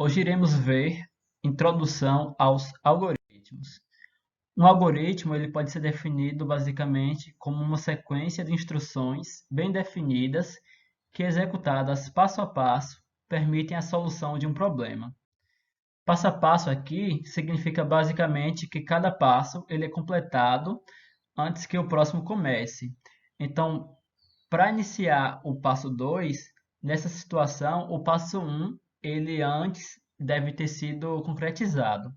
Hoje iremos ver introdução aos algoritmos. Um algoritmo ele pode ser definido basicamente como uma sequência de instruções bem definidas que, executadas passo a passo, permitem a solução de um problema. Passo a passo aqui significa basicamente que cada passo ele é completado antes que o próximo comece. Então, para iniciar o passo 2, nessa situação, o passo 1 ele antes deve ter sido concretizado.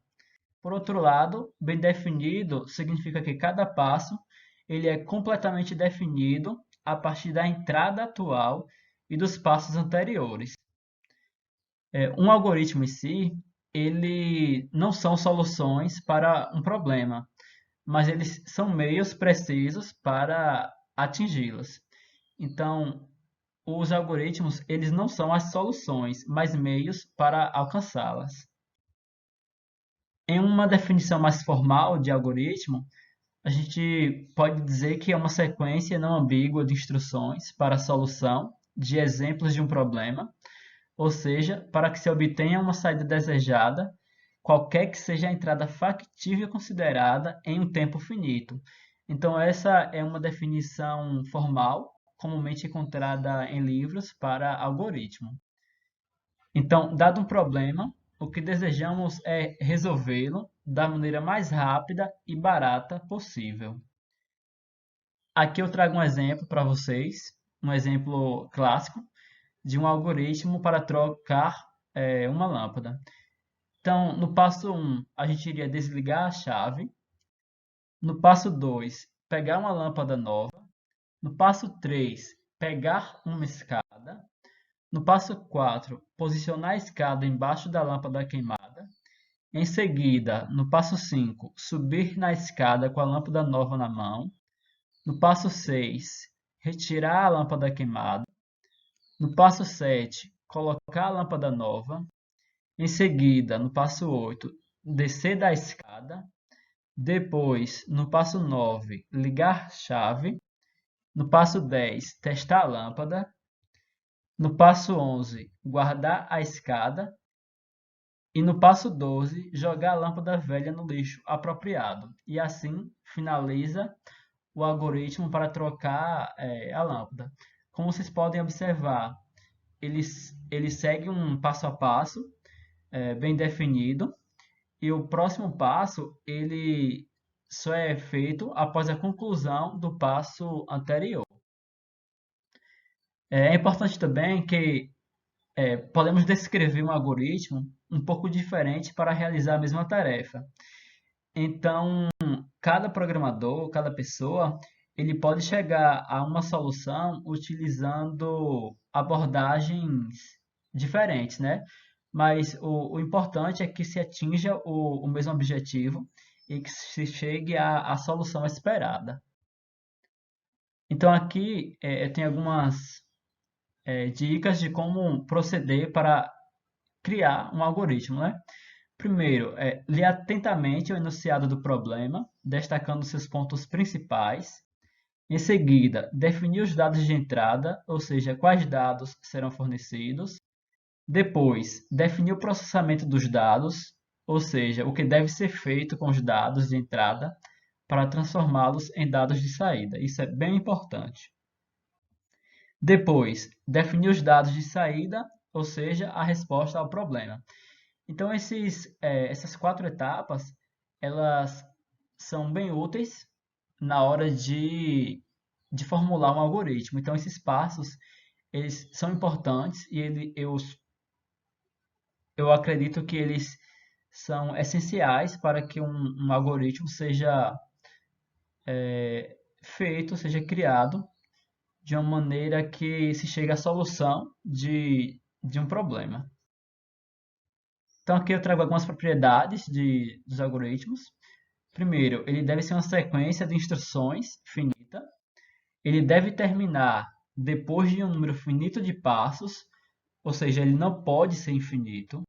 Por outro lado, bem definido significa que cada passo ele é completamente definido a partir da entrada atual e dos passos anteriores. Um algoritmo em si, ele não são soluções para um problema, mas eles são meios precisos para atingi-los. Então, os algoritmos, eles não são as soluções, mas meios para alcançá-las. Em uma definição mais formal de algoritmo, a gente pode dizer que é uma sequência não ambígua de instruções para a solução de exemplos de um problema, ou seja, para que se obtenha uma saída desejada, qualquer que seja a entrada factível considerada em um tempo finito. Então, essa é uma definição formal, comumente encontrada em livros para algoritmo. Então, dado um problema, o que desejamos é resolvê-lo da maneira mais rápida e barata possível. Aqui eu trago um exemplo para vocês, um exemplo clássico de um algoritmo para trocar uma lâmpada. Então, no passo 1, a gente iria desligar a chave. No passo 2, pegar uma lâmpada nova. No passo 3, pegar uma escada. No passo 4, posicionar a escada embaixo da lâmpada queimada. Em seguida, no passo 5, subir na escada com a lâmpada nova na mão. No passo 6, retirar a lâmpada queimada. No passo 7, colocar a lâmpada nova. Em seguida, no passo 8, descer da escada. Depois, no passo 9, ligar chave. No passo 10, testar a lâmpada. No passo 11, guardar a escada. E no passo 12, jogar a lâmpada velha no lixo apropriado. E assim finaliza o algoritmo para trocar a lâmpada. Como vocês podem observar, ele segue um passo a passo bem definido. E o próximo passo ele só é feito após a conclusão do passo anterior. É importante também que podemos descrever um algoritmo um pouco diferente para realizar a mesma tarefa. Então, cada programador, cada pessoa, ele pode chegar a uma solução utilizando abordagens diferentes, né? Mas o importante é que se atinja o mesmo objetivo e que se chegue à solução esperada. Então, aqui eu tenho algumas dicas de como proceder para criar um algoritmo, né? Primeiro, ler atentamente o enunciado do problema, destacando seus pontos principais. Em seguida, definir os dados de entrada, ou seja, quais dados serão fornecidos. Depois, definir o processamento dos dados, ou seja, o que deve ser feito com os dados de entrada para transformá-los em dados de saída. Isso é bem importante. Depois, definir os dados de saída, ou seja, a resposta ao problema. Então, essas 4 etapas, elas são bem úteis na hora de formular um algoritmo. Então, esses passos, eles são importantes e eu acredito que eles são essenciais para que um algoritmo seja feito, seja criado de uma maneira que se chegue à solução de um problema. Então, aqui eu trago algumas propriedades dos algoritmos. Primeiro, ele deve ser uma sequência de instruções finita. Ele deve terminar depois de um número finito de passos, ou seja, ele não pode ser infinito.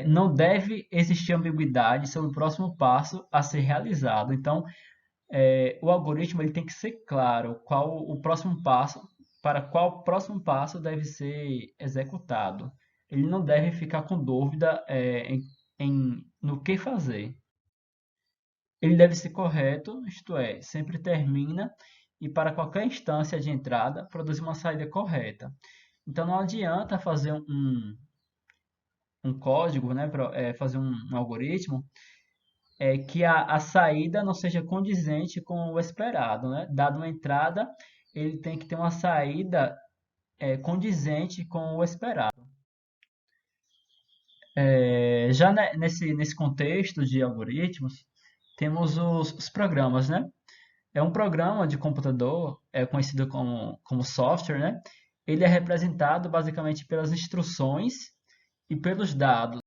Não deve existir ambiguidade sobre o próximo passo a ser realizado. Então, o algoritmo ele tem que ser claro qual o próximo passo, para qual próximo passo deve ser executado. ele não deve ficar com dúvida no que fazer. Ele deve ser correto, isto é, sempre termina e para qualquer instância de entrada produz uma saída correta. Então não adianta fazer um código, né, fazer um algoritmo que a saída não seja condizente com o esperado, né? Dado uma entrada, ele tem que ter uma saída condizente com o esperado. Já nesse contexto de algoritmos, temos os programas, né? É um programa de computador, conhecido como software, né? Ele é representado basicamente pelas instruções e pelos dados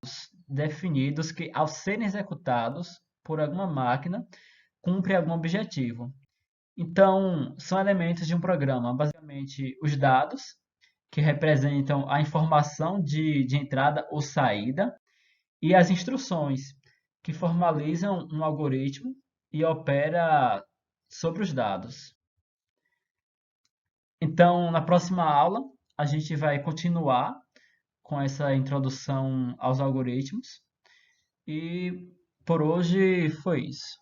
definidos que, ao serem executados por alguma máquina, cumpre algum objetivo. Então, são elementos de um programa, basicamente os dados, que representam a informação de entrada ou saída, e as instruções, que formalizam um algoritmo e opera sobre os dados. Então, na próxima aula, a gente vai continuar com essa introdução aos algoritmos. E por hoje foi isso.